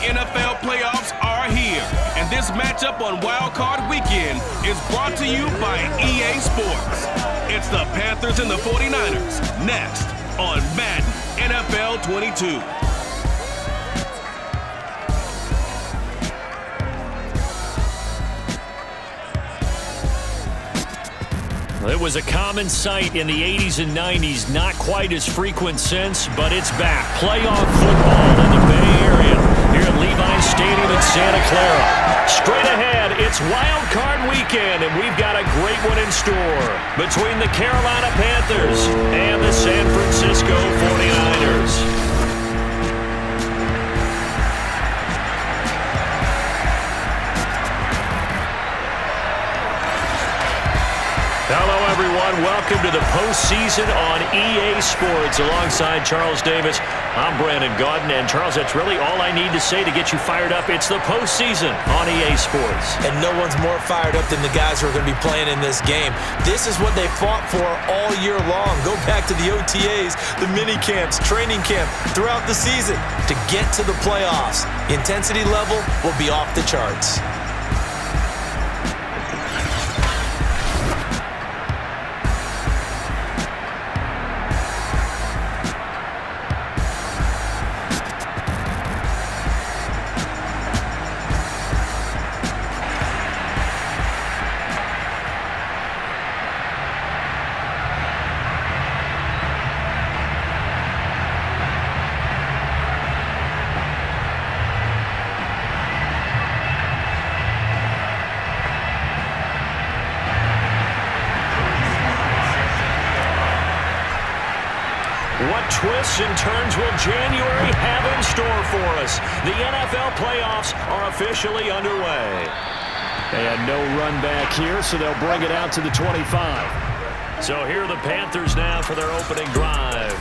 NFL playoffs are here, and this matchup on Wild Card Weekend is brought to you by EA Sports. It's the Panthers and the 49ers next on Madden NFL 22. It was a common sight in the 80s and 90s, not quite as frequent since, but it's back. Playoff football in the Bay Area here at Levi Stadium in Santa Clara. Straight ahead, it's Wild Card Weekend, and we've got a great one in store between the Carolina Panthers and the San Francisco 49ers. Hello, everyone. Welcome to the postseason on EA Sports. Alongside Charles Davis, I'm Brandon Gaudin. And, Charles, that's really all I need to say to get you fired up. It's the postseason on EA Sports. And no one's more fired up than the guys who are going to be playing in this game. This is what they fought for all year long. Go back to the OTAs, the mini camps, training camp, throughout the season to get to the playoffs. The intensity level will be off the charts. What twists and turns will January have in store for us? The NFL playoffs are officially underway. They had no run back here, so they'll bring it out to the 25. So here are the Panthers now for their opening drive.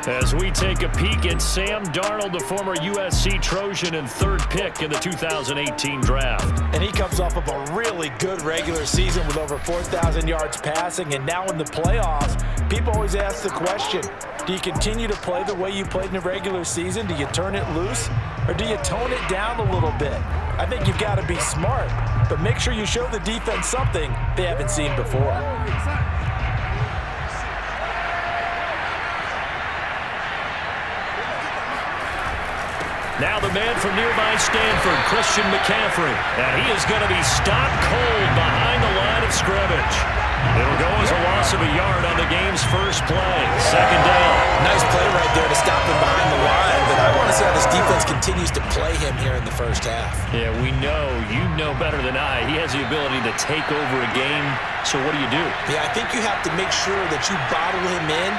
As we take a peek at Sam Darnold, the former USC Trojan and third pick in the 2018 draft. And he comes off of a really good regular season with over 4,000 yards passing. And now in the playoffs, people always ask the question, do you continue to play the way you played in the regular season? Do you turn it loose? Or do you tone it down a little bit? I think you've got to be smart, but make sure you show the defense something they haven't seen before. Now the man from nearby Stanford, Christian McCaffrey. And he is going to be stopped cold behind the line of scrimmage. It'll go as a loss of a yard on the game's first play. Second down. Nice play right there to stop him behind the line, but I want to see how this defense continues to play him here in the first half. Yeah, we know. You know better than I. He has the ability to take over a game. So what do you do? Yeah, I think you have to make sure that you bottle him in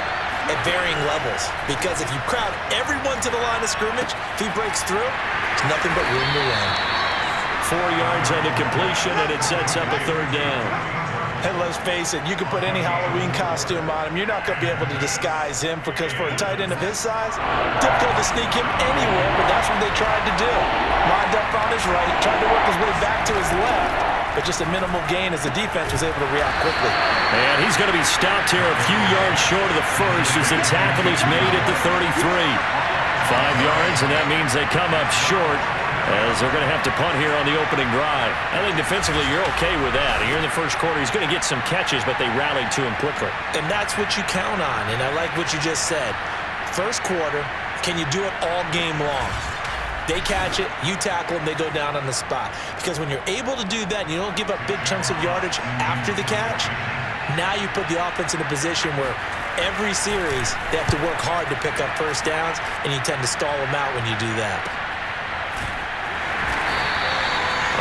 at varying levels, because if you crowd everyone to the line of scrimmage, if he breaks through, there's nothing but room to run. 4 yards on the completion, and it sets up a third down. And let's face it, you can put any Halloween costume on him. You're not going to be able to disguise him, because for a tight end of his size, difficult to sneak him anywhere, but that's what they tried to do. Lined up on his right, tried to work his way back to his left, but just a minimal gain as the defense was able to react quickly. And he's going to be stopped here a few yards short of the first as the tackle is made at the 33. 5 yards, and that means they come up short as they're going to have to punt here on the opening drive. I think defensively you're okay with that. Here in the first quarter, he's going to get some catches, but they rallied to him quickly. And that's what you count on, and I like what you just said. First quarter, can you do it all game long? They catch it, you tackle them, they go down on the spot. Because when you're able to do that and you don't give up big chunks of yardage after the catch, now you put the offense in a position where every series they have to work hard to pick up first downs, and you tend to stall them out when you do that.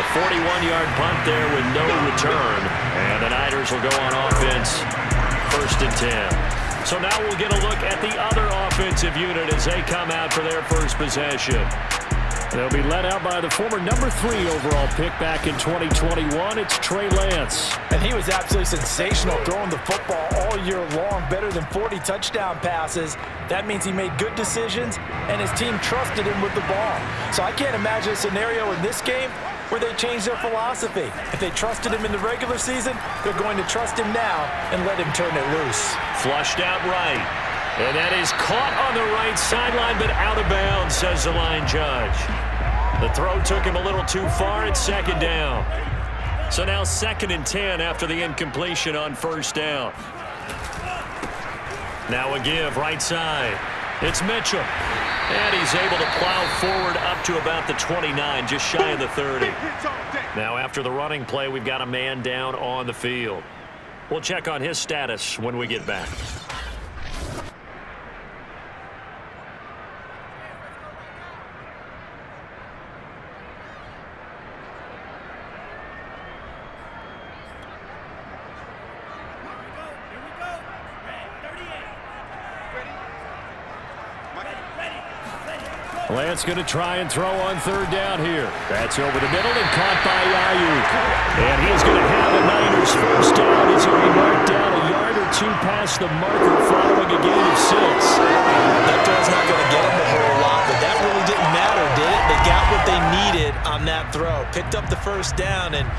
A 41-yard punt there with no return. And the Niners will go on offense, 1st and 10. So now we'll get a look at the other offensive unit as they come out for their first possession. They'll be led out by the former number 3 overall pick back in 2021. It's Trey Lance. And he was absolutely sensational throwing the football all year long, better than 40 touchdown passes. That means he made good decisions, and his team trusted him with the ball. So I can't imagine a scenario in this game where they change their philosophy. If they trusted him in the regular season, they're going to trust him now and let him turn it loose. Flushed out right. And that is caught on the right sideline, but out of bounds, says the line judge. The throw took him a little too far. It's second down. So now 2nd and 10 after the incompletion on first down. Now a give right side. It's Mitchell. And he's able to plow forward up to about the 29, just shy of the 30. Now after the running play, we've got a man down on the field. We'll check on his status when we get back. Lance going to try and throw on 3rd down here. That's over the middle and caught by Ayuk. And he's going to have a Niners first down as he'll be marked down a yard or 2 past the marker following a gain of 6. That throw's not going to get him a whole lot, but that really didn't matter, did it? They got what they needed on that throw. Picked up the first down, and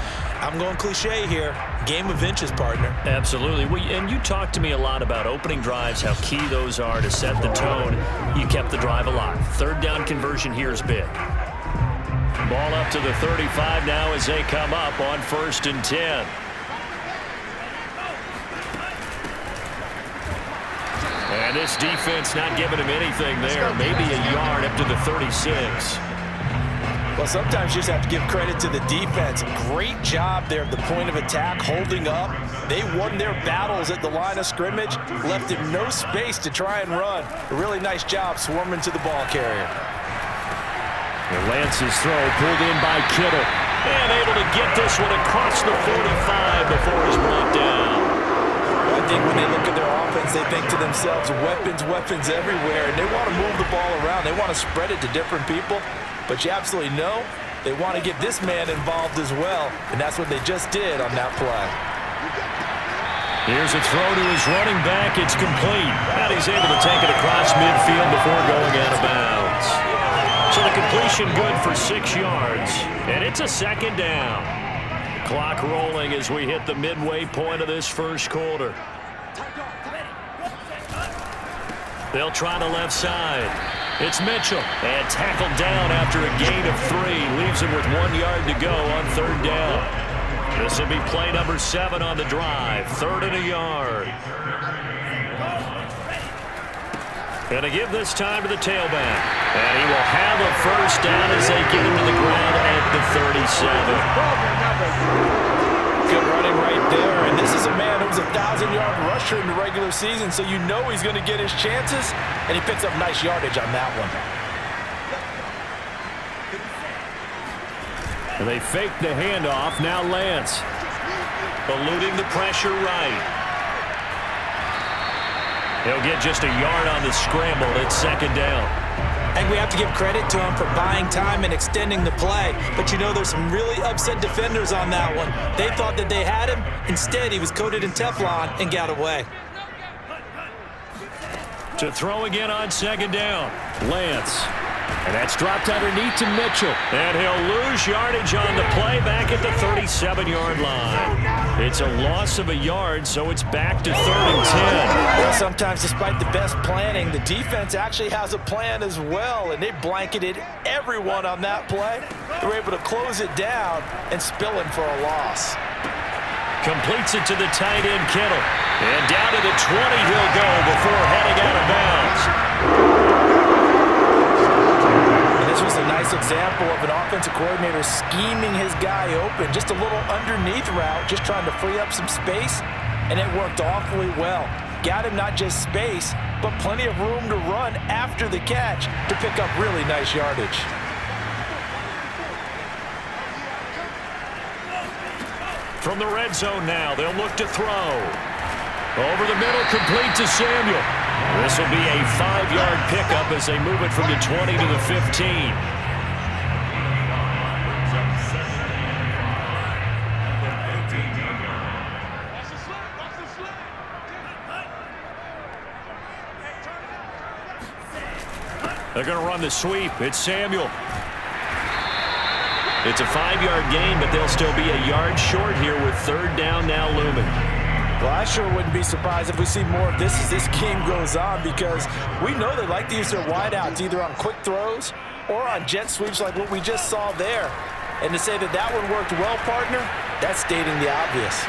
I'm going cliche here. Game of inches, partner. Absolutely. And you talked to me a lot about opening drives, how key those are to set the tone. You kept the drive alive. 3rd down conversion here is big. Ball up to the 35 now as they come up on 1st and 10. And this defense not giving him anything there. Maybe a yard up to the 36. Well, sometimes you just have to give credit to the defense. Great job there at the point of attack, holding up. They won their battles at the line of scrimmage, left him no space to try and run. A really nice job swarming to the ball carrier. And Lance's throw pulled in by Kittle. And able to get this one across the 45 before he's brought down. I think when they look at their offense, they think to themselves, weapons everywhere, and they want to move the ball around. They want to spread it to different people. But you absolutely know they want to get this man involved as well, and that's what they just did on that play. Here's a throw to his running back. It's complete. And he's able to take it across midfield before going out of bounds. So the completion good for 6 yards, and it's a 2nd down. Clock rolling as we hit the midway point of this first quarter. They'll try the left side. It's Mitchell, and tackled down after a gain of 3. Leaves him with 1 yard to go on 3rd down. This will be play number 7 on the drive. 3rd and a yard. Going to give this time to the tailback. And he will have a first down as they get him to the ground at the 37. Good running right there, and this is a man who was a 1,000-yard rusher in the regular season, so you know he's going to get his chances, and he picks up nice yardage on that one. And they fake the handoff. Now Lance. Eluding the pressure right. He'll get just a yard on the scramble. It's 2nd down. And we have to give credit to him for buying time and extending the play. But you know, there's some really upset defenders on that one. They thought that they had him. Instead, he was coated in Teflon and got away. To throw again on 2nd down. Lance. And that's dropped underneath to Mitchell. And he'll lose yardage on the play back at the 37-yard line. It's a loss of a yard, so it's back to 3rd and 10. Well, sometimes despite the best planning, the defense actually has a plan as well, and they blanketed everyone on that play. They were able to close it down and spill him for a loss. Completes it to the tight end, Kittle. And down to the 20 he'll go before heading out of bounds. This was a nice example of an offensive coordinator scheming his guy open. Just a little underneath route, just trying to free up some space, and it worked awfully well. Got him not just space, but plenty of room to run after the catch to pick up really nice yardage. From the red zone now, they'll look to throw. Over the middle, complete to Samuel. This will be a 5-yard pickup as they move it from the 20 to the 15. They're going to run the sweep. It's Samuel. It's a 5-yard gain, but they'll still be a yard short here with third down now looming. Well, I sure wouldn't be surprised if we see more of this as this game goes on, because we know they like to use their wideouts either on quick throws or on jet sweeps like what we just saw there. And to say that that one worked well, partner, that's stating the obvious.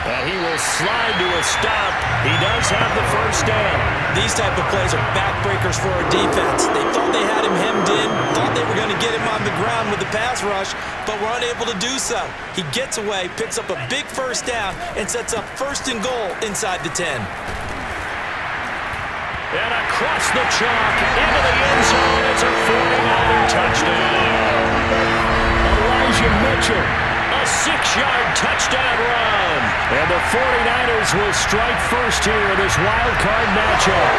And he will slide to a stop. He does have the first down. These type of plays are backbreakers for our defense. They thought they had him hemmed in, thought they were going to get him on the ground with the pass rush, but were unable to do so. He gets away, picks up a big first down, and sets up 1st and goal inside the 10. And across the chalk, into the end zone. It's a 49er touchdown. Elijah Mitchell, a 6-yard touchdown run. And the 49ers will strike first here in this wild card matchup.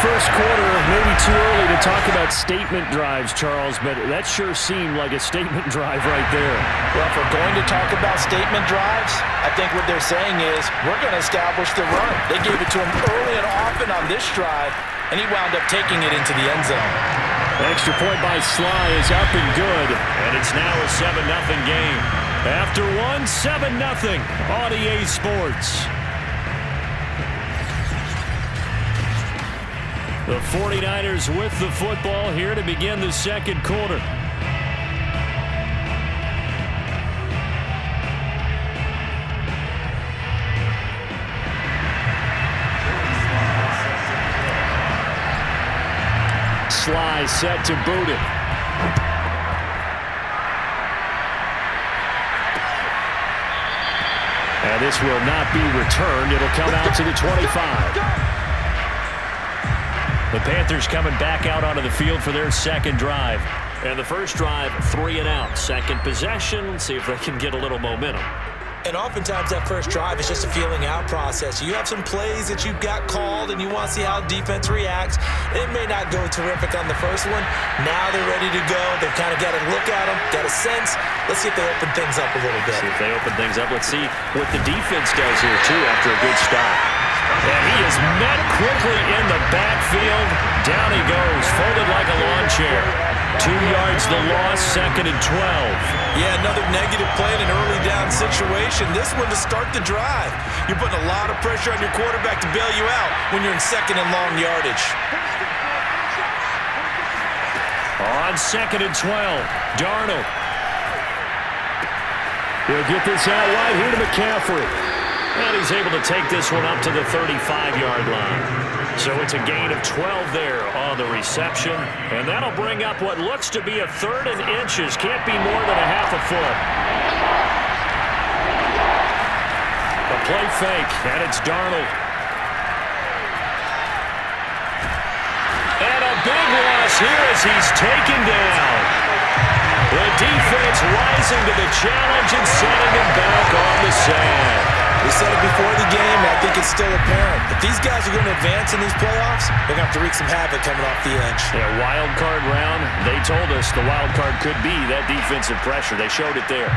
First quarter, maybe too early to talk about statement drives, Charles, but that sure seemed like a statement drive right there. Well, if we're going to talk about statement drives, I think what they're saying is we're going to establish the run. They gave it to him early and often on this drive, and he wound up taking it into the end zone. Extra point by Sly is up and good. And it's now a 7-0 game. After one, 7-0 on EA Sports. The 49ers with the football here to begin the second quarter. Sly set to boot it. And this will not be returned. It'll come out to the 25. The Panthers coming back out onto the field for their second drive. And the first drive, 3 and out. Second possession, see if they can get a little momentum. And oftentimes that first drive is just a feeling out process. You have some plays that you've got called and you want to see how defense reacts. It may not go terrific on the first one. Now they're ready to go. They've kind of got a look at them, got a sense. Let's see if they open things up a little bit. See if they open things up. Let's see what the defense does here, too, after a good stop. And he is met quickly in the backfield. Down he goes, folded like a lawn chair. 2 yards the loss, 2nd and 12. Yeah, another negative play in an early down situation. This one to start the drive. You're putting a lot of pressure on your quarterback to bail you out when you're in 2nd and long yardage. On 2nd and 12, Darnold. He'll get this out wide here to McCaffrey. And he's able to take this one up to the 35-yard line. So it's a gain of 12 there on the reception. And that'll bring up what looks to be a 3rd and inches. Can't be more than a half a foot. A play fake, and it's Darnold. And a big loss here as he's taken down. The defense rising to the challenge and setting him back on the sand. We said it before the game, and I think it's still apparent. If these guys are going to advance in these playoffs, they're going to have to wreak some havoc coming off the edge. Yeah, wild card round. They told us the wild card could be that defensive pressure. They showed it there.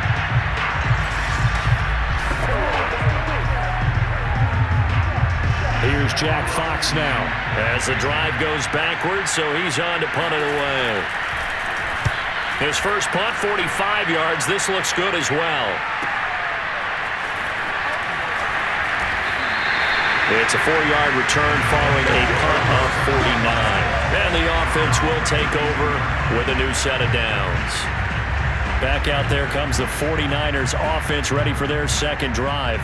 Here's Jack Fox now. As the drive goes backwards, so he's on to punt it away. His first punt, 45 yards. This looks good as well. It's a 4-yard return following a punt of 49. And the offense will take over with a new set of downs. Back out there comes the 49ers offense ready for their second drive.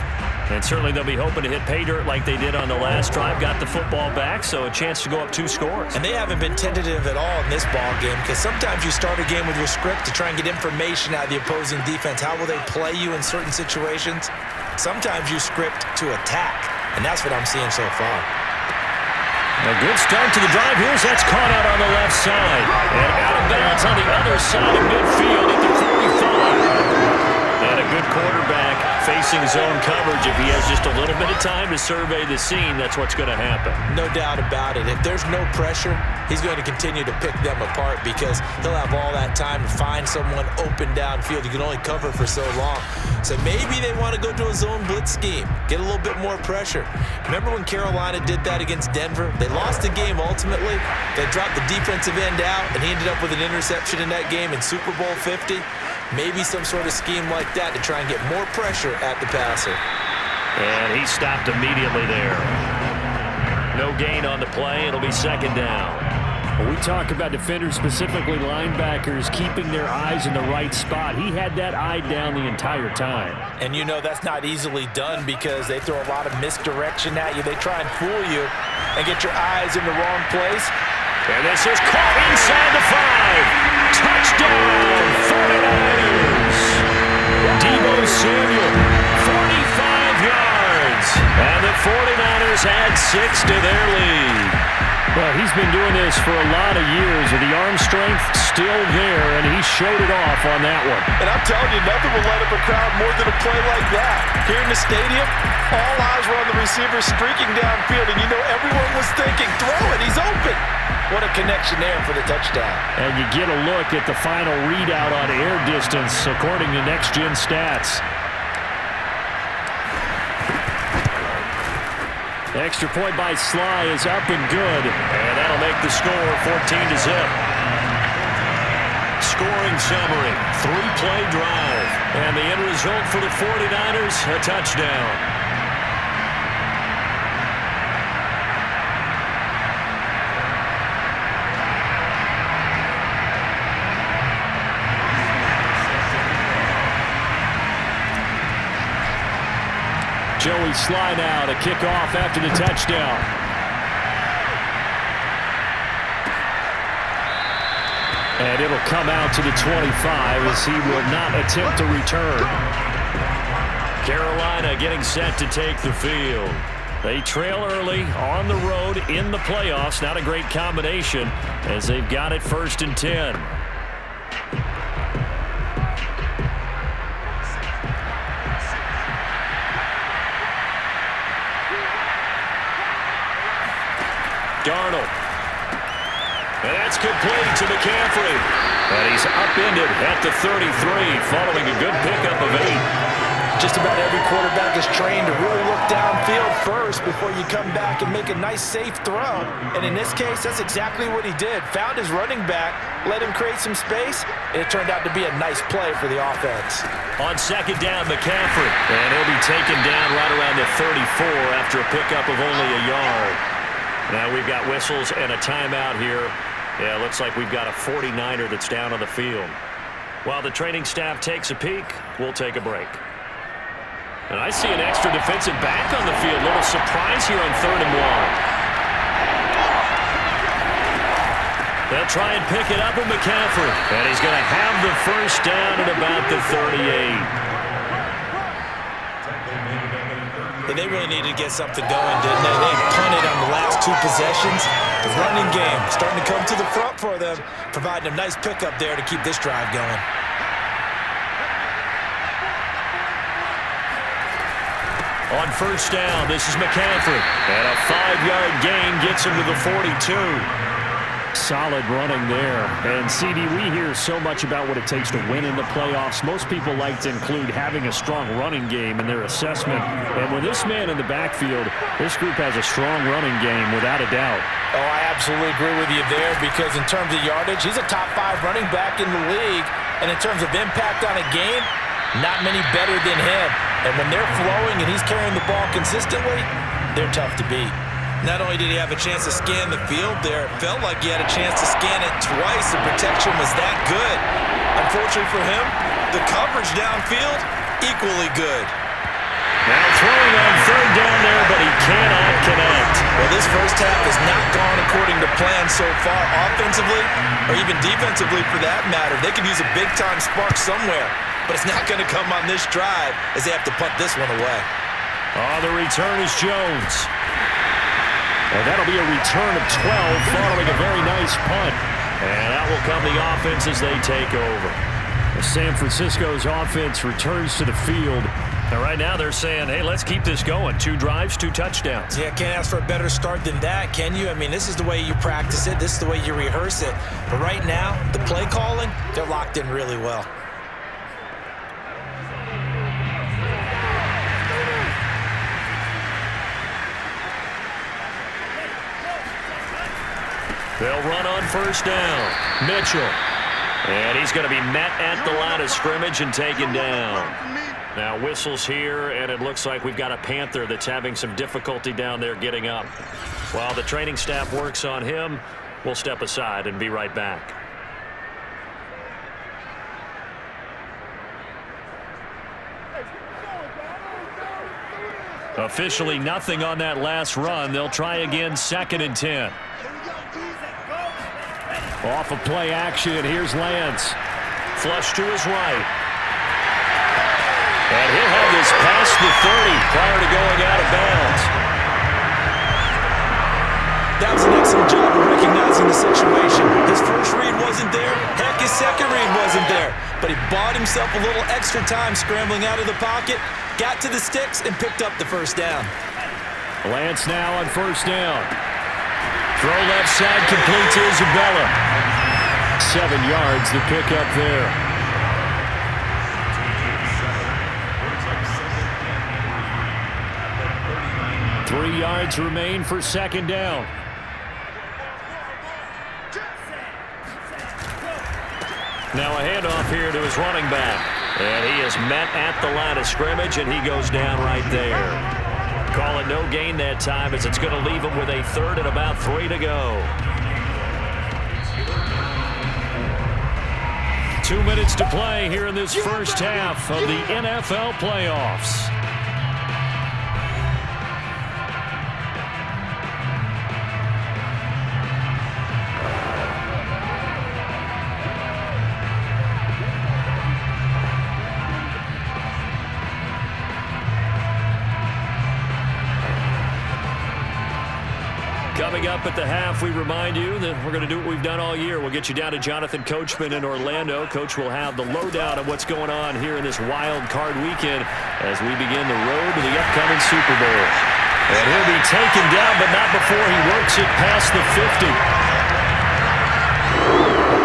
And certainly they'll be hoping to hit pay dirt like they did on the last drive. Got the football back, so a chance to go up 2 scores. And they haven't been tentative at all in this ball game, because sometimes you start a game with your script to try and get information out of the opposing defense. How will they play you in certain situations? Sometimes you script to attack. And that's what I'm seeing so far. A good start to the drive. Here's that's caught out on the left side. And out of bounds on the other side of midfield at the 45. And a good quarterback facing zone coverage, if he has just a little bit of time to survey the scene, that's what's going to happen. No doubt about it. If there's no pressure, he's going to continue to pick them apart because he'll have all that time to find someone open downfield. You can only cover for so long. So maybe they want to go to a zone blitz scheme, get a little bit more pressure. Remember when Carolina did that against Denver? They lost the game ultimately. They dropped the defensive end out, and he ended up with an interception in that game in Super Bowl 50. Maybe some sort of scheme like that to try and get more pressure at the passer. And he stopped immediately there. No gain on the play. It'll be second down. When we talk about defenders, specifically linebackers, keeping their eyes in the right spot, he had that eye down the entire time. And you know that's not easily done because they throw a lot of misdirection at you. They try and fool you and get your eyes in the wrong place. And this is caught inside the 5. Touchdown, 49ers. Deebo Samuel, 45 yards. And the 49ers add 6 to their lead. Well, he's been doing this for a lot of years, with the arm strength still there, and he showed it off on that one. And I'm telling you, nothing will light up a crowd more than a play like that. Here in the stadium, all eyes were on the receiver streaking downfield, and you know everyone was thinking, throw it, he's open. What a connection there for the touchdown. And you get a look at the final readout on air distance, according to Next Gen Stats. Extra point by Sly is up and good. And that'll make the score 14-0. Scoring summary, 3-play drive. And the end result for the 49ers, a touchdown. Joey Sly now to kick off after the touchdown. And it'll come out to the 25 as he will not attempt to return. Carolina getting set to take the field. They trail early on the road in the playoffs. Not a great combination as they've got it 1st and 10. Darnold. And that's complete to McCaffrey. And he's upended at the 33 following a good pickup of 8. Just about every quarterback is trained to really look downfield first before you come back and make a nice, safe throw. And in this case, that's exactly what he did. Found his running back, let him create some space, and it turned out to be a nice play for the offense. On second down, McCaffrey. And he'll be taken down right around the 34 after a pickup of only a yard. Now we've got whistles and a timeout here. Yeah, looks like we've got a 49er that's down on the field. While the training staff takes a peek, we'll take a break. And I see an extra defensive back on the field. Little surprise here on 3rd and 1. They'll try and pick it up with McCaffrey. And he's going to have the first down at about the 38. And they really needed to get something going, didn't they? They punted on the last 2 possessions. The running game starting to come to the front for them, providing a nice pickup there to keep this drive going. On 1st down, this is McCaffrey. And a 5-yard gain gets him to the 42. Solid running there. And, CD, we hear so much about what it takes to win in the playoffs. Most people like to include having a strong running game in their assessment. And with this man in the backfield, this group has a strong running game without a doubt. Oh, I absolutely agree with you there because in terms of yardage, he's a top 5 running back in the league. And in terms of impact on a game, not many better than him. And when they're flowing and he's carrying the ball consistently, they're tough to beat. Not only did he have a chance to scan the field there, it felt like he had a chance to scan it twice. The protection was that good. Unfortunately for him, the coverage downfield, equally good. Now throwing on 3rd down there, but he cannot connect. Well, this first half has not gone according to plan so far, offensively or even defensively for that matter. They could use a big-time spark somewhere, but it's not going to come on this drive as they have to punt this one away. Oh, the return is Jones. And that'll be a return of 12 following a very nice punt. And that will come the offense as they take over. San Francisco's offense returns to the field. And right now they're saying, hey, let's keep this going. 2 drives, 2 touchdowns. Yeah, can't ask for a better start than that, can you? I mean, this is the way you practice it. This is the way you rehearse it. But right now, the play calling, they're locked in really well. They'll run on first down. Mitchell. And he's going to be met at the line of scrimmage and taken down. Now whistles here, and it looks like we've got a Panther that's having some difficulty down there getting up. While the training staff works on him, we'll step aside and be right back. Officially nothing on that last run. They'll try again, 2nd and 10. Off of play action, here's Lance. Flush to his right. And he'll have this past the 30 prior to going out of bounds. That was an excellent job of recognizing the situation. His first read wasn't there. Heck, his second read wasn't there. But he bought himself a little extra time scrambling out of the pocket, got to the sticks, and picked up the first down. Lance now on first down. Throw left side complete to Isabella. 7 yards to pick up there. Three yards remain for 2nd down. Now a handoff here to his running back. And he is met at the line of scrimmage, and he goes down right there. Call it no gain that time, as it's going to leave him with a 3rd and about 3 to go. 2 minutes to play here in this first half of the NFL playoffs. Coming up at the half, we remind you that we're going to do what we've done all year. We'll get you down to Jonathan Coachman in Orlando. Coach will have the lowdown of what's going on here in this wild card weekend as we begin the road to the upcoming Super Bowl. And he'll be taken down, but not before he works it past the 50.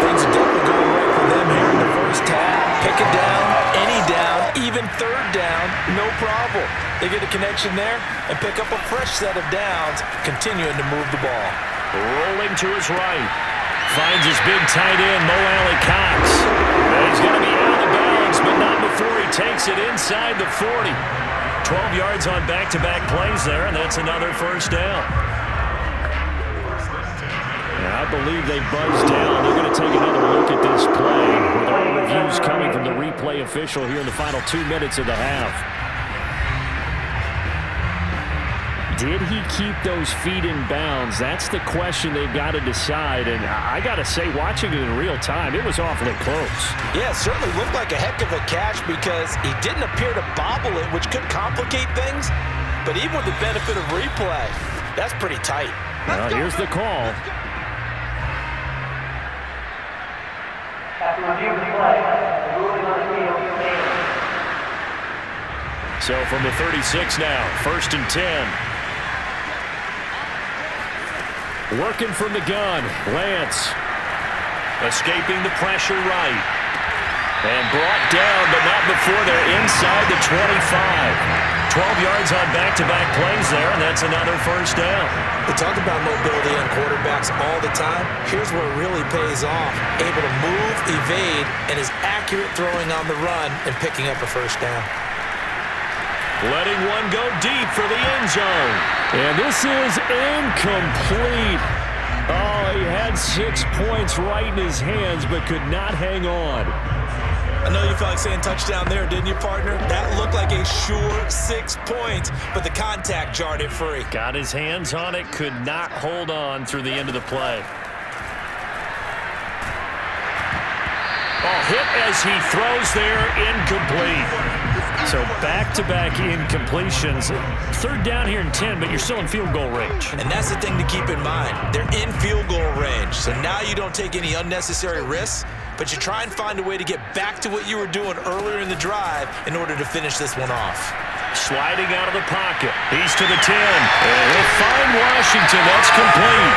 Things are definitely going right for them here in the first half. Pick it down, any down, even 3rd down, no problem. They get a connection there and pick up a fresh set of downs, continuing to move the ball. Rolling to his right. Finds his big tight end, Mo Alley Cox. And he's going to be out of bounds, but not before he takes it inside the 40. 12 yards on back-to-back plays there, and that's another first down. I believe they buzzed down. They're going to take another look at this play with all reviews coming from the replay official here in the final 2 minutes of the half. Did he keep those feet in bounds? That's the question they've got to decide. And I got to say, watching it in real time, it was awfully close. Yeah, it certainly looked like a heck of a catch because he didn't appear to bobble it, which could complicate things. But even with the benefit of replay, that's pretty tight. Well, here's the call. So from the 36 now, 1st and 10. Working from the gun, Lance. Escaping the pressure right. And brought down, but not before they're inside the 25. 12 yards on back-to-back plays there, and that's another first down. We talk about mobility on quarterbacks all the time. Here's where it really pays off. Able to move, evade, and is accurate throwing on the run and picking up a first down. Letting one go deep for the end zone. And this is incomplete. Oh, he had 6 points right in his hands, but could not hang on. I know you felt like saying touchdown there, didn't you, partner? That looked like a sure 6 points, but the contact jarred it free. Got his hands on it, could not hold on through the end of the play. Oh, hit as he throws there, incomplete. So back-to-back incompletions. Third down here and 10, but you're still in field goal range. And that's the thing to keep in mind. They're in field goal range. So now you don't take any unnecessary risks, but you try and find a way to get back to what you were doing earlier in the drive in order to finish this one off. Sliding out of the pocket. He's to the 10. And he'll find Washington. That's complete.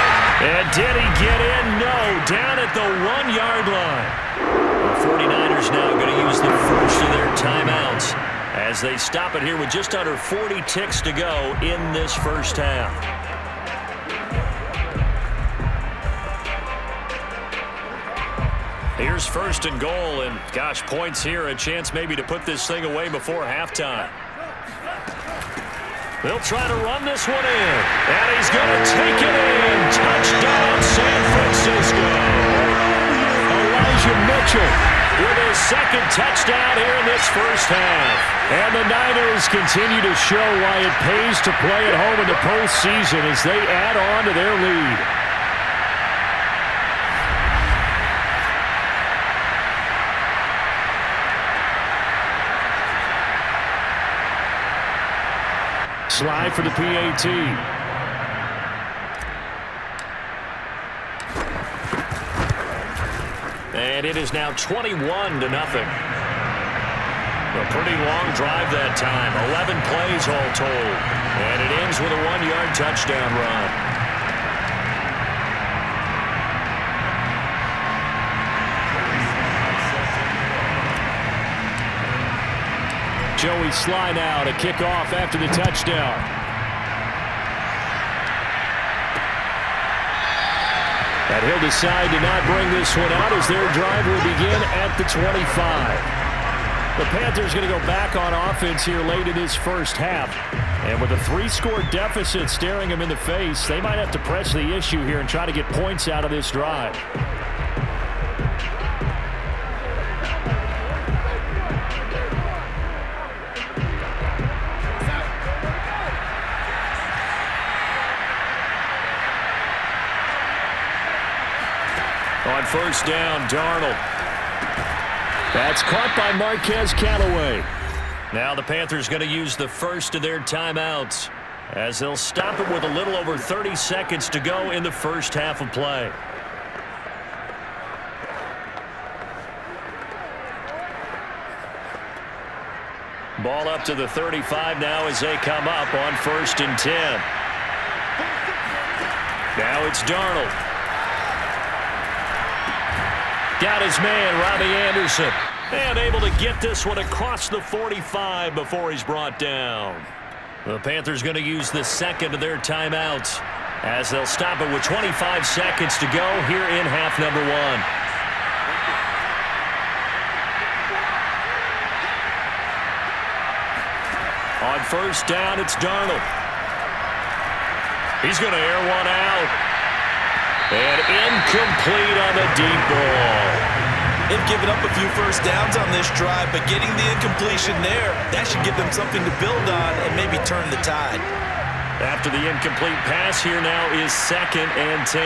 And did he get in? No. Down at the 1-yard line. The 49ers now going to use the first of their timeouts as they stop it here with just under 40 ticks to go in this first half. Here's first and goal, and gosh, points here, a chance maybe to put this thing away before halftime. They'll try to run this one in, and he's going to take it in. Touchdown, San Francisco. Elijah Mitchell with his second touchdown here in this first half. And the Niners continue to show why it pays to play at home in the postseason as they add on to their lead. Slide for the PAT. And it is now 21-0. A pretty long drive that time. 11 plays all told. And it ends with a 1-yard touchdown run. Joey Sly now to kick off after the touchdown. And he'll decide to not bring this one out as their drive will begin at the 25. The Panthers going to go back on offense here late in this first half. And with a 3-score deficit staring them in the face, they might have to press the issue here and try to get points out of this drive. On first down, Darnold. That's caught by Marquez Callaway. Now the Panthers going to use the first of their timeouts as they'll stop it with a little over 30 seconds to go in the first half of play. Ball up to the 35 now as they come up on first and 10. Now it's Darnold. Got his man, Robbie Anderson. And able to get this one across the 45 before he's brought down. The Panthers going to use the second of their timeouts as they'll stop it with 25 seconds to go here in half number 1. On first down, it's Darnold. He's going to air one out. And incomplete on the deep ball. They've given up a few first downs on this drive, but getting the incompletion there, that should give them something to build on and maybe turn the tide. After the incomplete pass, here now is second and 10.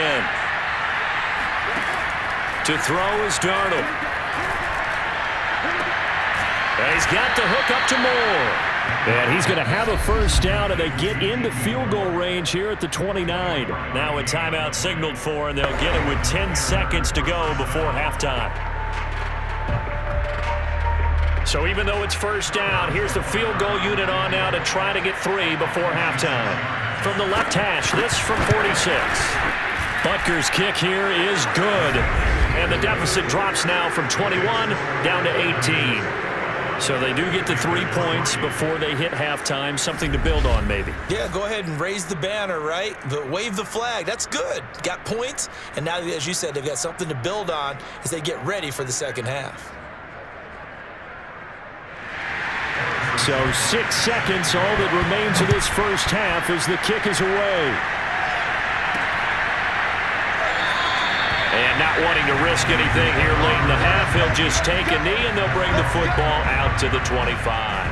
To throw is Darnold. And he's got the hook up to Moore. And he's going to have a first down, and they get into field goal range here at the 29. Now a timeout signaled for, and they'll get it with 10 seconds to go before halftime. So even though it's first down, here's the field goal unit on now to try to get 3 before halftime. From the left hash, this from 46. Butker's kick here is good. And the deficit drops now from 21 down to 18. So they do get the 3 points before they hit halftime. Something to build on, maybe. Yeah, go ahead and raise the banner, right? Wave the flag. That's good. Got points. And now, as you said, they've got something to build on as they get ready for the second half. So 6 seconds, all that remains of this first half as the kick is away. And not wanting to risk anything here late in the half, he'll just take a knee and they'll bring the football out to the 25.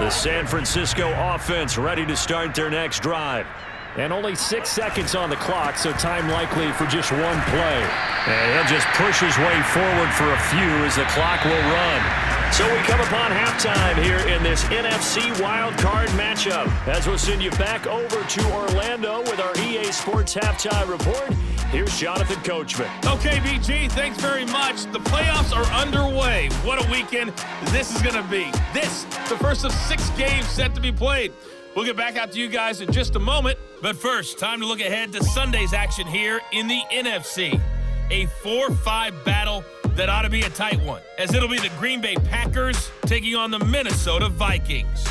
The San Francisco offense ready to start their next drive. And only 6 seconds on the clock, so time likely for just one play. And he'll just push his way forward for a few as the clock will run. So we come upon halftime here in this NFC wildcard matchup. As we'll send you back over to Orlando with our EA Sports Halftime Report. Here's Jonathan Coachman. Okay, BG, thanks very much. The playoffs are underway. What a weekend this is going to be. This, the first of 6 games set to be played. We'll get back out to you guys in just a moment. But first, time to look ahead to Sunday's action here in the NFC. A 4-5 battle that ought to be a tight one, as it'll be the Green Bay Packers taking on the Minnesota Vikings.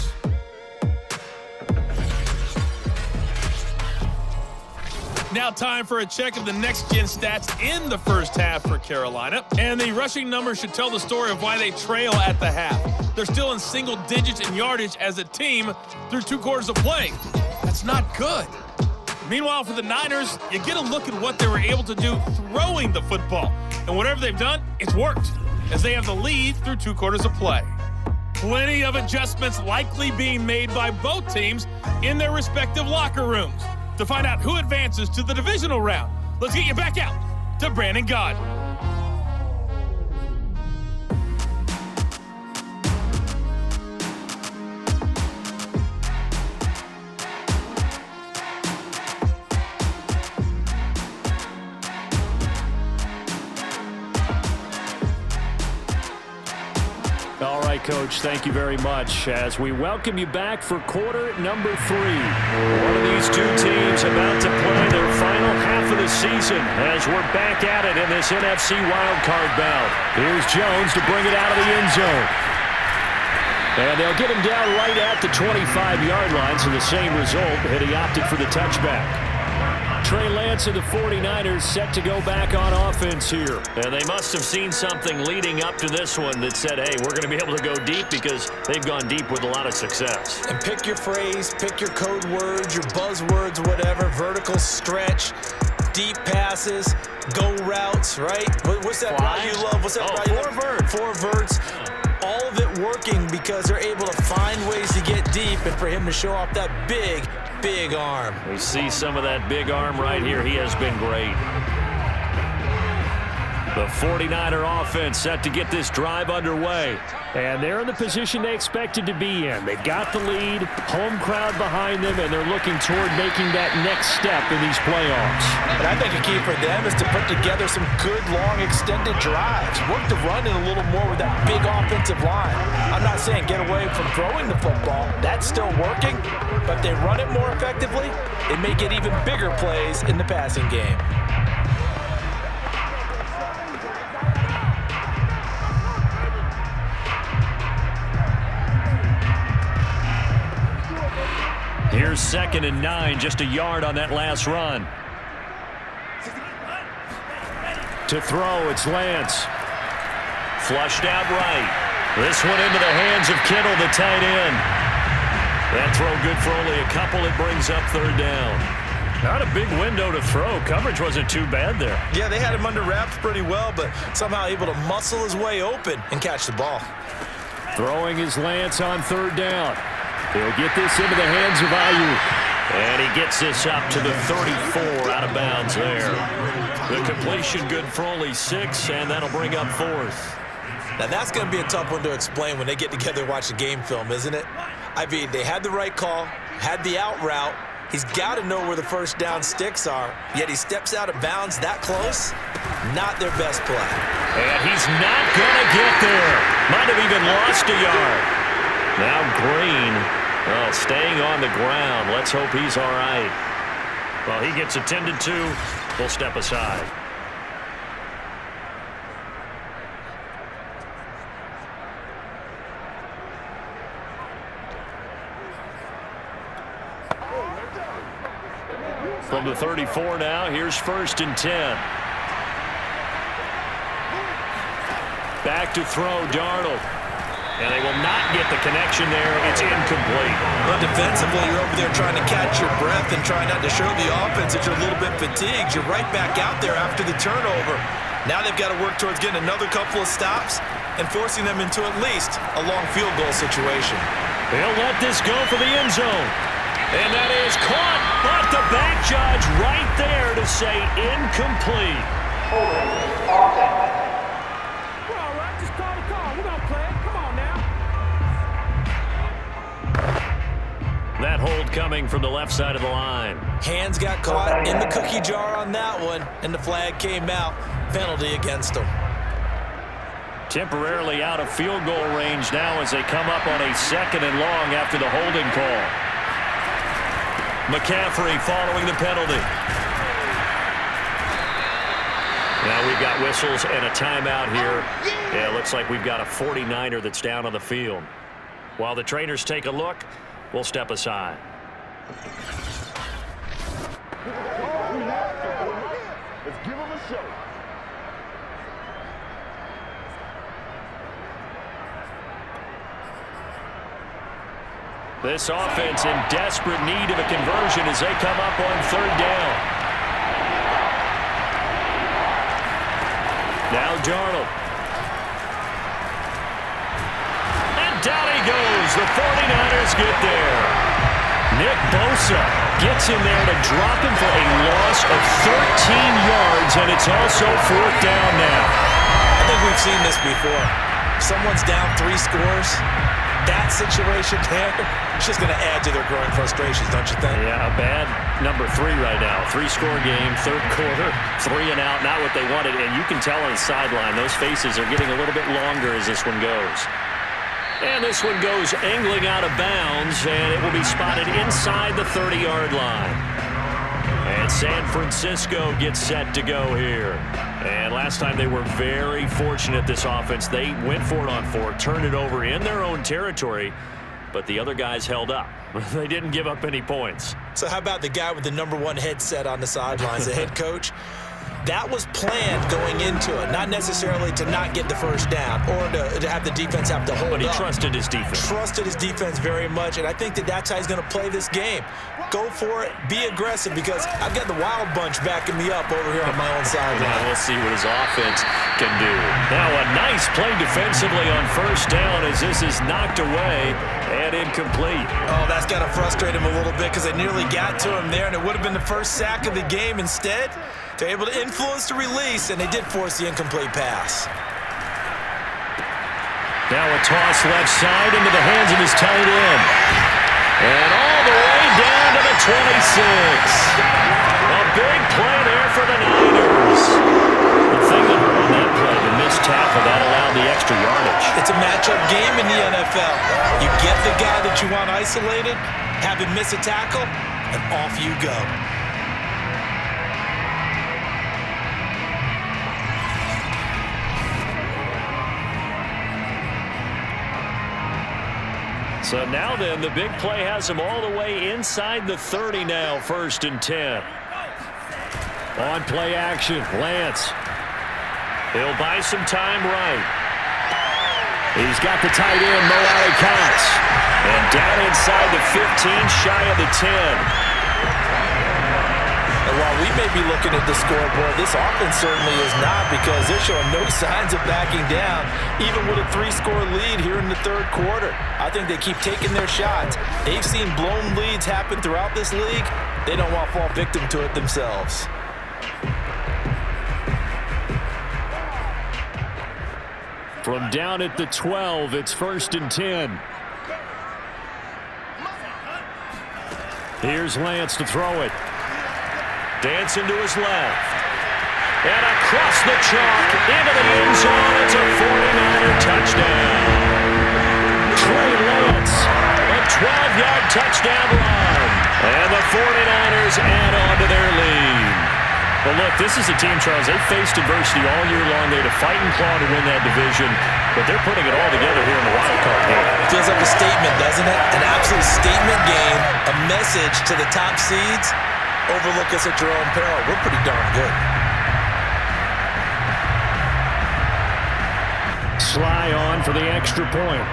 Now time for a check of the next-gen stats in the first half for Carolina. And the rushing numbers should tell the story of why they trail at the half. They're still in single digits in yardage as a team through 2 quarters of play. That's not good. Meanwhile, for the Niners, you get a look at what they were able to do throwing the football. And whatever they've done, it's worked, as they have the lead through 2 quarters of play. Plenty of adjustments likely being made by both teams in their respective locker rooms. To find out who advances to the divisional round, let's get you back out to Brandon Gott. All right, Coach, thank you very much as we welcome you back for quarter number 3. One of these 2 teams about to play their final half of the season as we're back at it in this NFC wildcard bout. Here's Jones to bring it out of the end zone. And they'll get him down right at the 25-yard line, so the same result, had he opted for the touchback. Trey Lance of the 49ers set to go back on offense here. And they must have seen something leading up to this one that said, hey, we're going to be able to go deep because they've gone deep with a lot of success. And pick your phrase, pick your code words, your buzzwords, whatever, vertical stretch, deep passes, go routes, right? What's that route you love? What's that route you love? 4 verts. All of it working because they're able to find ways to get deep and for him to show off that big arm. We see some of that big arm right here. He has been great. The 49er offense set to get this drive underway. And they're in the position they expected to be in. They've got the lead, home crowd behind them, and they're looking toward making that next step in these playoffs. And I think a key for them is to put together some good, long, extended drives. Work the run in a little more with that big offensive line. I'm not saying get away from throwing the football. That's still working. But if they run it more effectively, they may get even bigger plays in the passing game. Here's 2nd and 9, just a yard on that last run. To throw, it's Lance. Flushed out right. This one into the hands of Kittle, the tight end. That throw good for only a couple. It brings up 3rd down. Not a big window to throw. Coverage wasn't too bad there. Yeah, they had him under wraps pretty well, but somehow able to muscle his way open and catch the ball. Throwing is Lance on 3rd down. He'll get this into the hands of Ayuk. And he gets this up to the 34, out of bounds there. The completion good for only 6, and that'll bring up 4th. Now that's going to be a tough one to explain when they get together and watch the game film, isn't it? I mean, they had the right call, had the out route. He's got to know where the first down sticks are, yet he steps out of bounds that close. Not their best play. And he's not going to get there. Might have even lost a yard. Now Green, staying on the ground. Let's hope he's all right. Well, he gets attended to. We'll step aside. From the 34 now, here's 1st and 10. Back to throw, Darnold. And they will not get the connection there. It's incomplete. Well, defensively, you're over there trying to catch your breath and trying not to show the offense that you're a little bit fatigued. You're right back out there after the turnover. Now they've got to work towards getting another couple of stops and forcing them into at least a long field goal situation. They'll let this go for the end zone. And that is caught, but the back judge right there to say incomplete. All right, just call the call. We're going to play it. Come on now. That hold coming from the left side of the line. Hands got caught in the cookie jar on that one, and the flag came out. Penalty against them. Temporarily out of field goal range now as they come up on a 2nd and long after the holding call. McCaffrey following the penalty. Now we've got whistles and a timeout here. Yeah, it looks like we've got a 49er that's down on the field. While the trainers take a look, we'll step aside. Let's give them a show. This offense in desperate need of a conversion as they come up on 3rd down. Now Darnold. And down he goes. The 49ers get there. Nick Bosa gets in there to drop him for a loss of 13 yards, and it's also 4th down now. I think we've seen this before. Someone's down 3 scores. That situation there, it's just going to add to their growing frustrations, don't you think? Yeah, a bad number 3 right now. 3-score game, 3rd quarter, 3 and out, not what they wanted. And you can tell on the sideline, those faces are getting a little bit longer as this one goes. And this one goes angling out of bounds, and it will be spotted inside the 30-yard line. And San Francisco gets set to go here. And last time they were very fortunate, this offense. They went for it on 4, turned it over in their own territory, but the other guys held up. They didn't give up any points. So how about the guy with the #1 headset on the sidelines, the head coach? That was planned going into it, not necessarily to not get the 1st down or to have the defense have to hold up. But he trusted his defense. Trusted his defense very much, and I think that's how he's going to play this game. Go for it, be aggressive, because I've got the Wild Bunch backing me up over here on my own sideline. Now we'll see what his offense can do. Now a nice play defensively on 1st down as this is knocked away and incomplete. Oh, that's got to frustrate him a little bit because they nearly got to him there, and it would have been the first sack of the game. Instead, they're able to influence the release, and they did force the incomplete pass. Now a toss left side into the hands of his tight end. And all the way down to the 26. A big play there for the Niners. The thing that hurt on that play, the missed tackle, that allowed the extra yardage. It's a matchup game in the NFL. You get the guy that you want isolated, have him miss a tackle, and off you go. So now then, the big play has him all the way inside the 30 now, 1st and 10. On play action, Lance. He'll buy some time right. He's got the tight end, Mo Alley-Cox. And down inside the 15, shy of the 10. And while we may be looking at the scoreboard, this offense certainly is not, because they're showing no signs of backing down, even with a 3-score lead here in the 3rd quarter. I think they keep taking their shots. They've seen blown leads happen throughout this league. They don't want to fall victim to it themselves. From down at the 12, it's 1st and 10. Here's Lance to throw it. Dancing to his left. And across the chalk into the end zone. It's a 49er touchdown. Trey Lance, a 12-yard touchdown run. And the 49ers add on to their lead. Well, look, this is a team, Charles, they faced adversity all year long. They're to fight and claw to win that division, but they're putting it all together here in the wild card game. Feels like a statement, doesn't it? An absolute statement game, a message to the top seeds. Overlook us at your own peril. We're pretty darn good. Sly on for the extra point.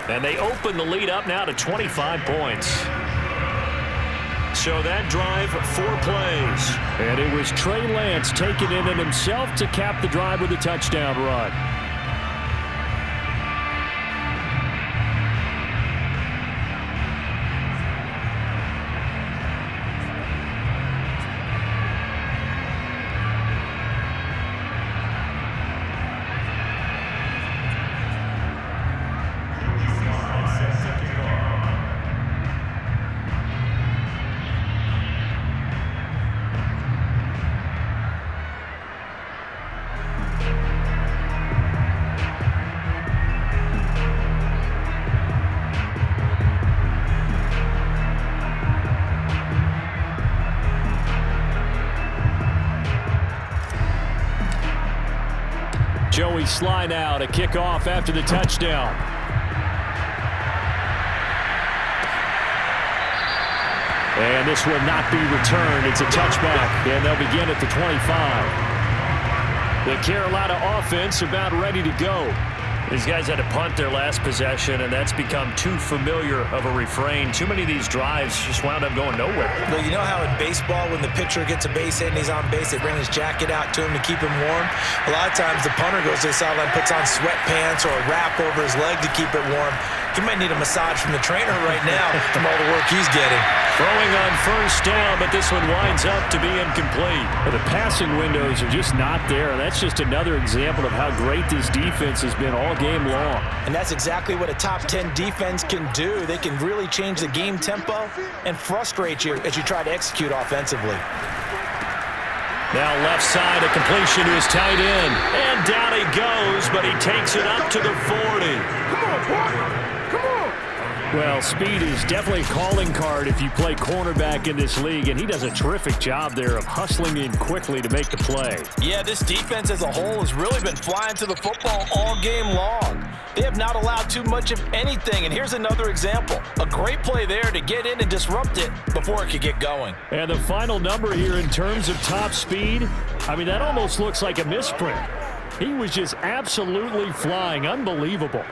And they open the lead up now to 25 points. So that drive, 4 plays. And it was Trey Lance taking it in himself to cap the drive with a touchdown run. Franchies slide now to kick off after the touchdown. And this will not be returned. It's a touchback, and they'll begin at the 25. The Carolina offense about ready to go. These guys had to punt their last possession, and that's become too familiar of a refrain. Too many of these drives just wound up going nowhere. Well, you know how in baseball, when the pitcher gets a base hit and he's on base, they bring his jacket out to him to keep him warm? A lot of times the punter goes to the sideline, puts on sweatpants or a wrap over his leg to keep it warm. He might need a massage from the trainer right now from all the work he's getting. Throwing on first down, but this one winds up to be incomplete. Well, the passing windows are just not there, and that's just another example of how great this defense has been all game long. And that's exactly what a top 10 defense can do. They can really change the game tempo and frustrate you as you try to execute offensively. Now left side, a completion to his tight end. And down he goes, but he takes it up to the 40. Come on, boy. Come on. Well, speed is definitely a calling card if you play cornerback in this league, and he does a terrific job there of hustling in quickly to make the play. Yeah, this defense as a whole has really been flying to the football all game long. They have not allowed too much of anything, and here's another example. A great play there to get in and disrupt it before it could get going. And the final number here in terms of top speed, I mean, that almost looks like a misprint. He was just absolutely flying. Unbelievable.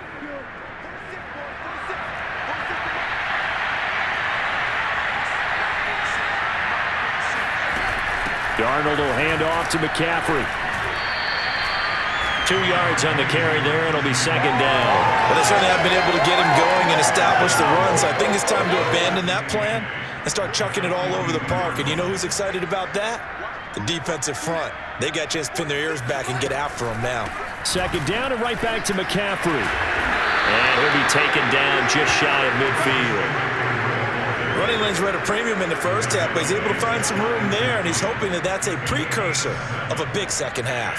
Darnold will hand off to McCaffrey. 2 yards on the carry there, and it'll be second down. Well, they certainly have been able to get him going and establish the run, so I think it's time to abandon that plan and start chucking it all over the park. And you know who's excited about that? The defensive front. They got a chance to pin their ears back and get after him now. Second down and right back to McCaffrey. And he'll be taken down just shy of midfield. Running lanes were at a premium in the first half, but he's able to find some room there, and he's hoping that that's a precursor of a big second half.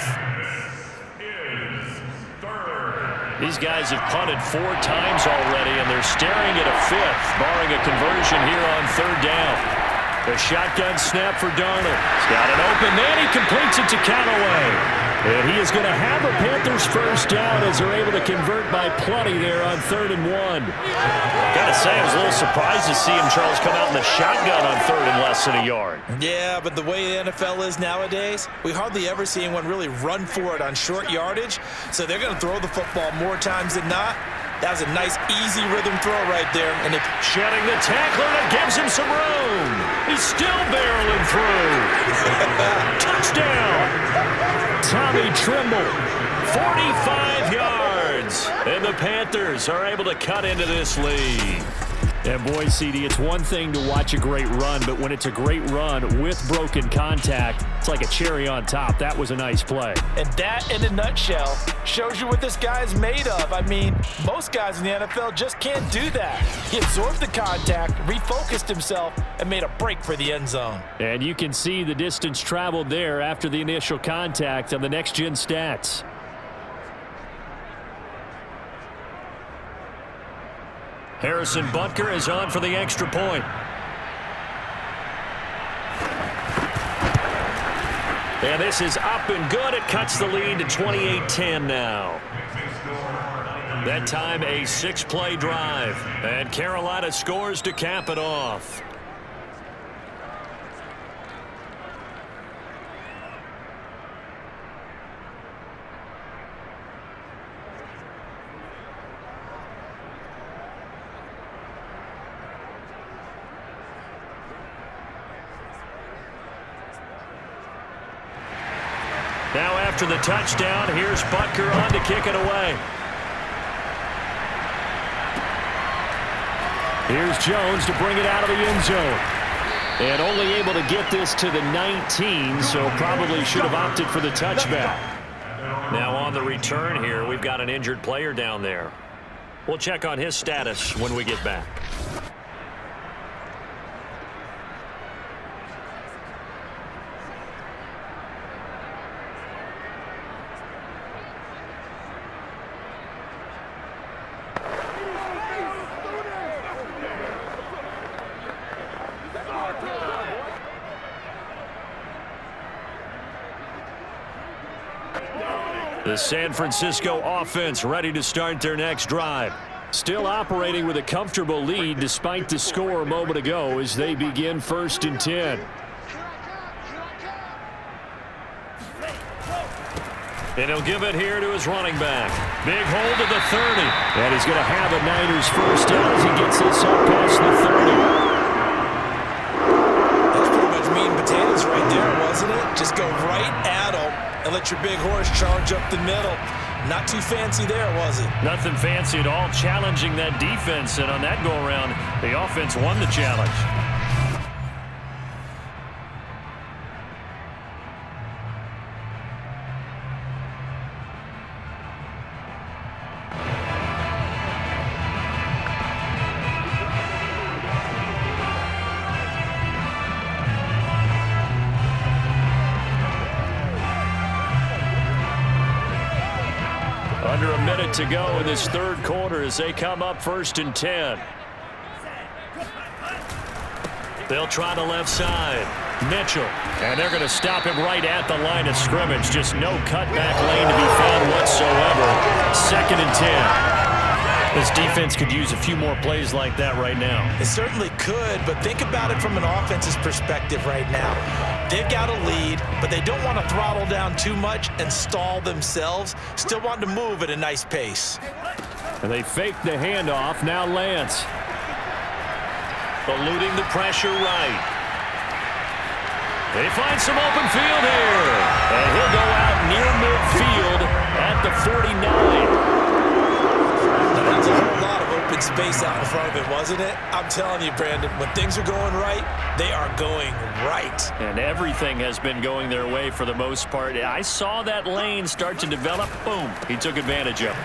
These guys have punted 4 times already, and they're staring at a 5th, barring a conversion here on third down. The shotgun snap for Darnold. He's got it open, then he completes it to Callaway. And he is going to have a Panthers first down as they're able to convert by plenty there on 3rd and 1. Got to say, I was a little surprised to see him, Charles, come out in the shotgun on 3rd and less than a yard. Yeah, but the way the NFL is nowadays, we hardly ever see anyone really run for it on short yardage, so they're going to throw the football more times than not. That was a nice, easy rhythm throw right there. And shedding the tackler that gives him some room. He's still barreling through. Touchdown. Tommy Tremble. 45 yards. And the Panthers are able to cut into this lead. And boy, CD, it's one thing to watch a great run, but when it's a great run with broken contact, it's like a cherry on top. That was a nice play. And that, in a nutshell, shows you what this guy is made of. I mean, most guys in the NFL just can't do that. He absorbed the contact, refocused himself, and made a break for the end zone. And you can see the distance traveled there after the initial contact on the next-gen stats. Harrison Butker is on for the extra point. And this is up and good. It cuts the lead to 28-10 now. That time a 6-play drive. And Carolina scores to cap it off. Now after the touchdown, here's Butker on to kick it away. Here's Jones to bring it out of the end zone. And only able to get this to the 19, so probably should have opted for the touchback. Now on the return here, we've got an injured player down there. We'll check on his status when we get back. The San Francisco offense ready to start their next drive. Still operating with a comfortable lead despite the score a moment ago as they begin 1st and 10. And he'll give it here to his running back. Big hold to the 30. And he's going to have a Niners first down as he gets this up past the 30. That's pretty much meat and potatoes right there, wasn't it? Just go right at them and let your big horse charge up the middle. Not too fancy there, was it? Nothing fancy at all, challenging that defense. And on that go-around, the offense won the challenge. Under a minute to go in this third quarter as they come up 1st and 10. They'll try the left side. Mitchell. And they're going to stop him right at the line of scrimmage. Just no cutback lane to be found whatsoever. 2nd and 10. This defense could use a few more plays like that right now. It certainly could, but think about it from an offense's perspective right now. They've got a lead, but they don't want to throttle down too much and stall themselves. Still want to move at a nice pace. And they fake the handoff. Now Lance. Eluding the pressure right. They find some open field here. And he'll go out near midfield at the 49. That's a whole lot of open space out in front of it, wasn't it? I'm telling you, Brandon, when things are going right, they are going right. And everything has been going their way for the most part. I saw that lane start to develop. Boom. He took advantage of it.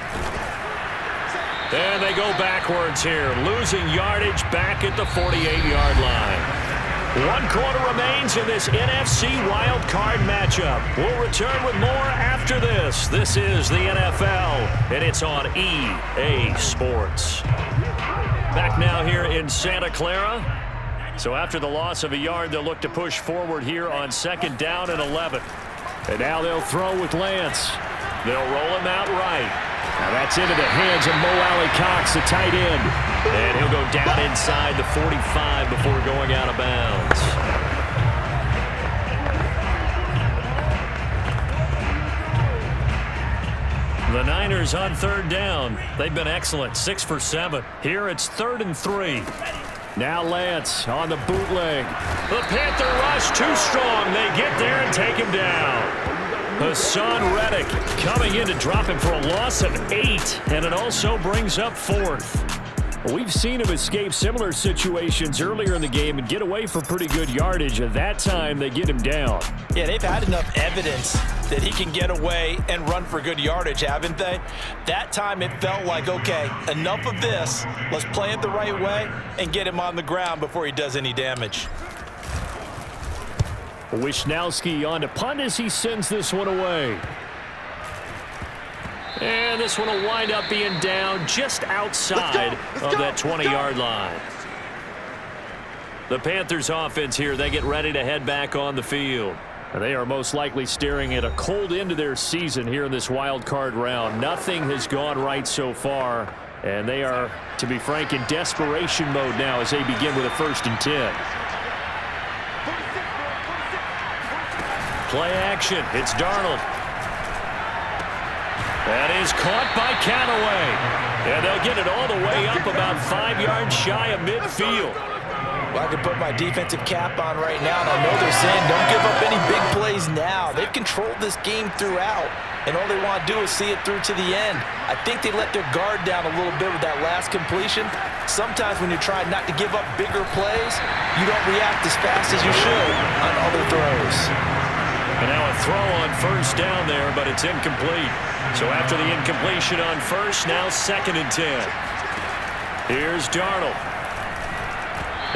And they go backwards here, losing yardage back at the 48-yard line. 1 quarter remains in this NFC wild card matchup. We'll return with more after this. This is the NFL, and it's on EA Sports. Back now here in Santa Clara. So after the loss of a yard, they'll look to push forward here on 2nd down and 11. And now they'll throw with Lance. They'll roll him out right. Now that's into the hands of Mo Alley-Cox, the tight end. And he'll go down inside the 45 before going out of bounds. The Niners on 3rd down. They've been excellent, 6 for 7. Here it's 3rd and 3. Now Lance on the bootleg. The Panther rush too strong. They get there and take him down. Hassan Reddick coming in to drop him for a loss of 8, and it also brings up 4th. We've seen him escape similar situations earlier in the game and get away for pretty good yardage. At that time, they get him down. Yeah, they've had enough evidence that he can get away and run for good yardage, haven't they? That time it felt like, okay, enough of this. Let's play it the right way and get him on the ground before he does any damage. Wisnowski on to punt as he sends this one away. And this one will wind up being down just outside of that 20-yard line. The Panthers offense here, they get ready to head back on the field. And they are most likely staring at a cold end to their season here in this wild card round. Nothing has gone right so far, and they are, to be frank, in desperation mode now as they begin with a 1st and 10. Play action. It's Darnold. That is caught by Callaway. And they'll get it all the way up about 5 yards shy of midfield. Well, I can put my defensive cap on right now, and I know they're saying don't give up any big plays now. They've controlled this game throughout, and all they want to do is see it through to the end. I think they let their guard down a little bit with that last completion. Sometimes when you're trying not to give up bigger plays, you don't react as fast as you should on other throws. And now a throw on 1st down there, but it's incomplete. So after the incompletion on 1st, now 2nd and 10. Here's Darnold.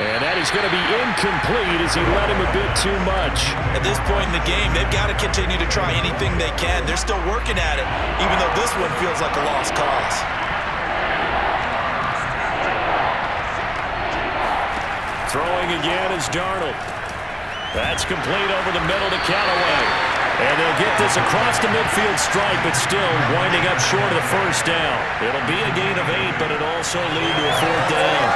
And that is going to be incomplete as he led him a bit too much. At this point in the game, they've got to continue to try anything they can. They're still working at it, even though this one feels like a lost cause. Throwing again is Darnold. That's complete over the middle to Callaway. And they'll get this across the midfield stripe, but still winding up short of the first down. It'll be a gain of 8, but it'll also lead to a 4th down.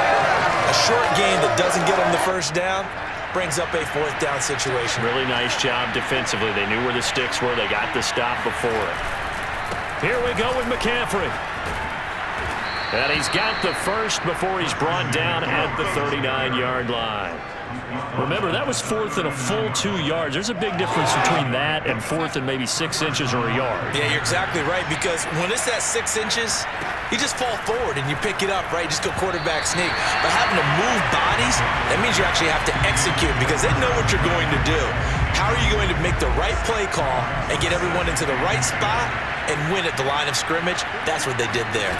A short gain that doesn't get them the first down brings up a 4th down situation. Really nice job defensively. They knew where the sticks were. They got the stop before it. Here we go with McCaffrey. And he's got the first before he's brought down at the 39-yard line. Remember, that was 4th and a full 2 yards. There's a big difference between that and 4th and maybe 6 inches or a yard. Yeah, you're exactly right, because when it's that 6 inches, you just fall forward and you pick it up, right? Just go quarterback sneak. But having to move bodies, that means you actually have to execute because they know what you're going to do. How are you going to make the right play call and get everyone into the right spot and win at the line of scrimmage? That's what they did there.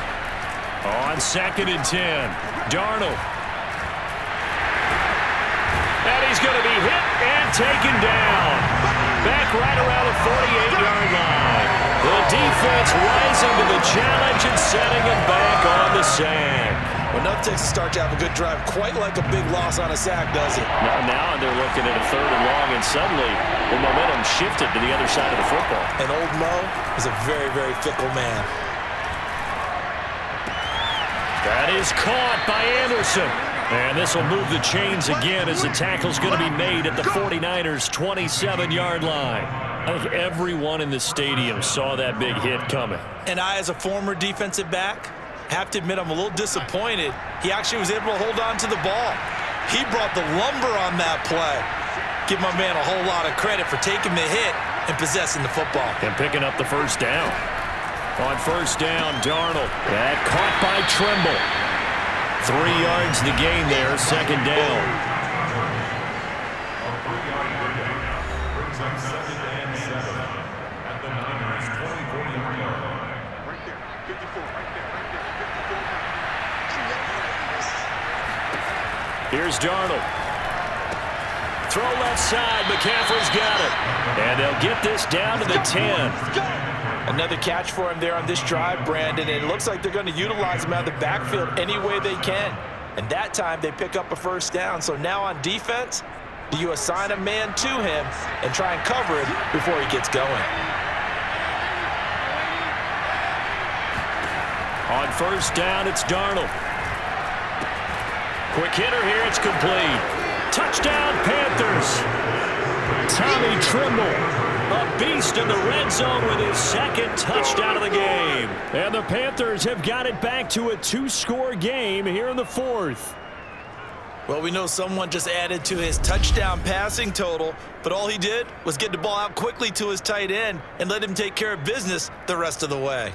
On 2nd and 10, Darnold. And he's going to be hit and taken down. Back right around the 48-yard line. The defense rising to the challenge and setting him back on the sack. Well, nothing takes a start to have a good drive quite like a big loss on a sack, does it? Now they're looking at a 3rd and long, and suddenly the momentum shifted to the other side of the football. And old Mo is a very, very fickle man. That is caught by Anderson. And this will move the chains again as the tackle's going to be made at the 49ers' 27-yard line. I think everyone in the stadium saw that big hit coming. And I, as a former defensive back, have to admit I'm a little disappointed. He actually was able to hold on to the ball. He brought the lumber on that play. Give my man a whole lot of credit for taking the hit and possessing the football. And picking up the first down. On first down, Darnold. That caught by Trimble. 3 yards the gain there, 2nd down. Here's Darnold. Throw left side, McCaffrey's got it. And they'll get this down to the 10. Another catch for him there on this drive, Brandon, and it looks like they're going to utilize him out of the backfield any way they can. And that time they pick up a first down. So now on defense, do you assign a man to him and try and cover him before he gets going? On first down, it's Darnold. Quick hitter here, it's complete. Touchdown, Panthers. Tommy Trimble. A beast in the red zone with his 2nd touchdown of the game. And the Panthers have got it back to a 2-score game here in the 4th. Well, we know someone just added to his touchdown passing total, but all he did was get the ball out quickly to his tight end and let him take care of business the rest of the way.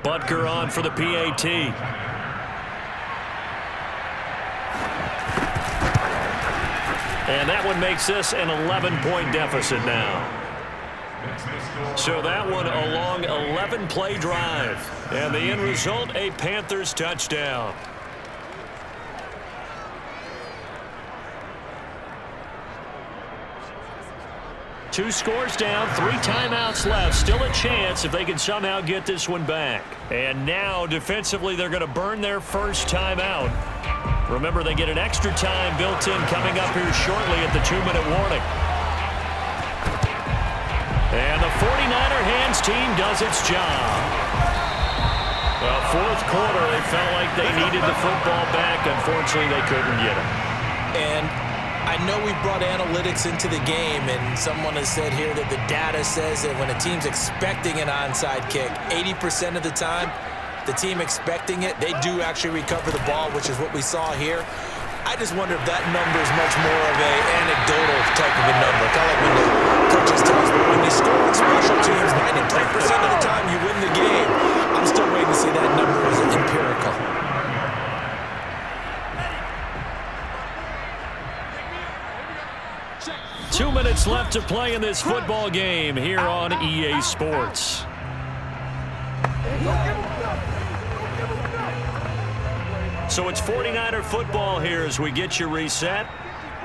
Butker on for the PAT. And that one makes this an 11-point deficit now. So that one a long 11-play drive. And the end result, a Panthers touchdown. Two scores down, 3 timeouts left. Still a chance if they can somehow get this one back. And now, defensively, they're going to burn their first timeout. Remember, they get an extra time built in coming up here shortly at the 2-minute warning. And the 49er hands team does its job. Well, 4th quarter, they felt like they needed the football back. Unfortunately, they couldn't get it. And I know we brought analytics into the game, and someone has said here that the data says that when a team's expecting an onside kick, 80% of the time, the team expecting it, they do actually recover the ball, which is what we saw here. I just wonder if that number is much more of an anecdotal type of a number. Kind of like when the coaches tell us, when you score on special teams, 93% of the time you win the game. I'm still waiting to see that number as empirical. Two minutes left to play in this football game here on EA Sports. So it's 49er football here as we get you reset.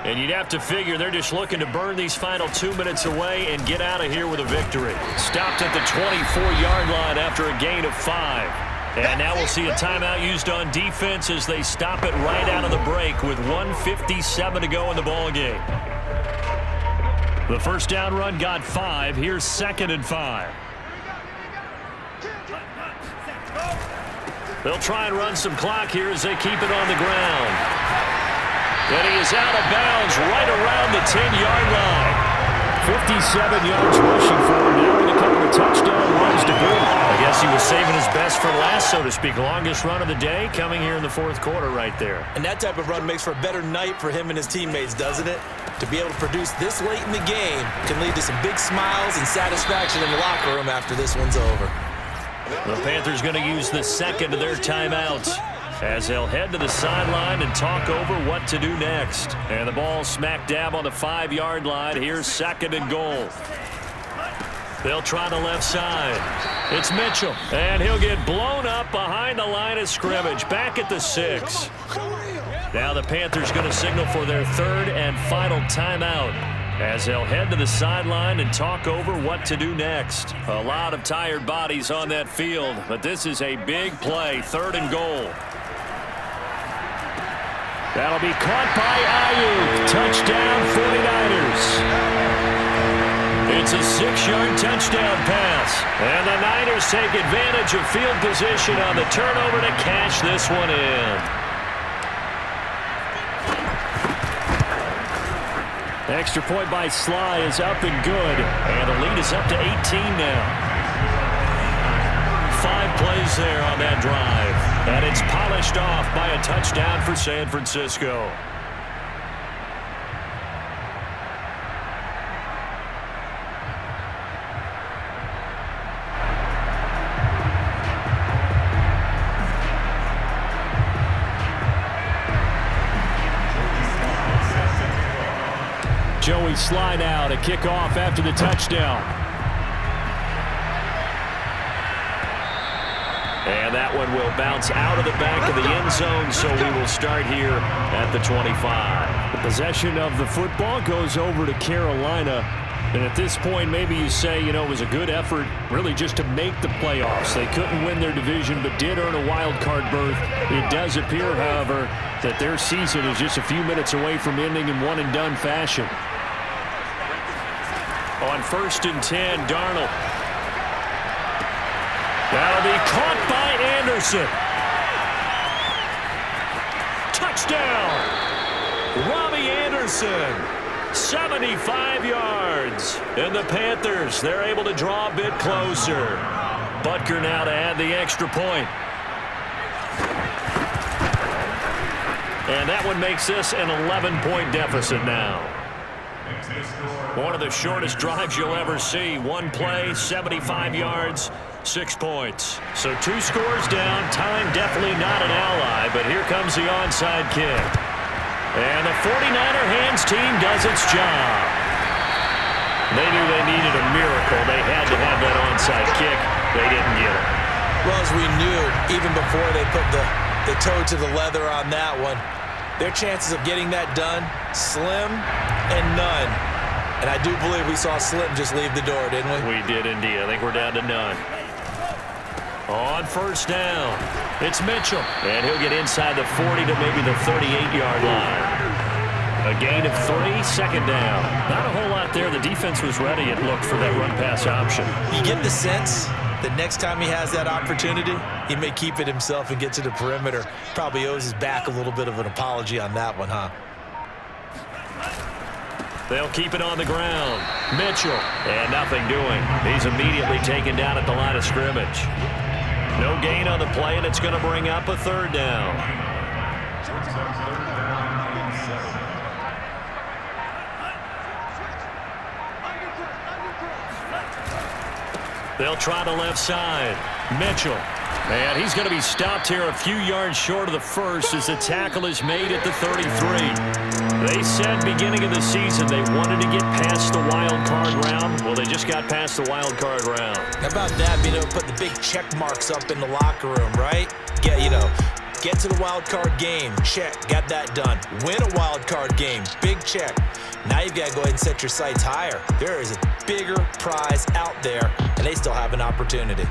And you'd have to figure they're just looking to burn these final 2 minutes away and get out of here with a victory. Stopped at the 24-yard line after a gain of 5. And now we'll see a timeout used on defense as they stop it right out of the break with 1:57 to go in the ballgame. The first down run got 5. Here's 2nd and 5. They'll try and run some clock here as they keep it on the ground. And he is out of bounds right around the 10-yard line. 57 yards rushing for him now with a couple of touchdown runs to boot. I guess he was saving his best for last, so to speak. Longest run of the day coming here in the 4th quarter right there. And that type of run makes for a better night for him and his teammates, doesn't it? To be able to produce this late in the game can lead to some big smiles and satisfaction in the locker room after this one's over. The Panthers going to use the second of their timeouts as they'll head to the sideline and talk over what to do next. And the ball smack dab on the 5-yard line. Here's 2nd and goal. They'll try the left side. It's Mitchell, and he'll get blown up behind the line of scrimmage, back at the 6. Now the Panthers going to signal for their 3rd and final timeout as they'll head to the sideline and talk over what to do next. A lot of tired bodies on that field, but this is a big play, 3rd and goal. That'll be caught by Ayuk. Touchdown 49ers. It's a 6-yard touchdown pass. And the Niners take advantage of field position on the turnover to cash this one in. Extra point by Sly is up and good. And the lead is up to 18 now. 5 plays there on that drive. And it's polished off by a touchdown for San Francisco. Joey Sly now to kick off after the touchdown. And that one will bounce out of the back of the end zone, so we will start here at the 25. The possession of the football goes over to Carolina. And at this point, maybe you say, you know, it was a good effort really just to make the playoffs. They couldn't win their division, but did earn a wild card berth. It does appear, however, that their season is just a few minutes away from ending in one-and-done fashion. On 1st and 10, Darnold. That'll be caught by Anderson. Touchdown! Robbie Anderson. 75 yards. And the Panthers, they're able to draw a bit closer. Butker now to add the extra point. And that one makes this an 11-point deficit now. One of the shortest drives you'll ever see. One play, 75 yards, 6 points. So 2 scores down. Time definitely not an ally, but here comes the onside kick. And the 49er hands team does its job. They knew they needed a miracle. They had to have that onside kick. They didn't get it. Well, as we knew, even before they put the toe to the leather on that one, their chances of getting that done, slim and none. And I do believe we saw Slim just leave the door, didn't we? We did indeed. I think we're down to none. On 1st down, it's Mitchell. And he'll get inside the 40 to maybe the 38-yard line. A gain of 3, 2nd down. Not a whole lot there. The defense was ready and looked for that run-pass option. You get the sense that next time he has that opportunity, he may keep it himself and get to the perimeter. Probably owes his back a little bit of an apology on that one, huh? They'll keep it on the ground. Mitchell, and nothing doing. He's immediately taken down at the line of scrimmage. No gain on the play, and it's going to bring up a 3rd down. They'll try the left side. Mitchell. And he's going to be stopped here a few yards short of the first as the tackle is made at the 33. They said beginning of the season they wanted to get past the wild card round. Well, they just got past the wild card round. How about that, being able to put the big check marks up in the locker room, right? Yeah, you know, get to the wild card game, check, got that done. Win a wild card game, big check. Now you've got to go ahead and set your sights higher. There is a bigger prize out there, and they still have an opportunity.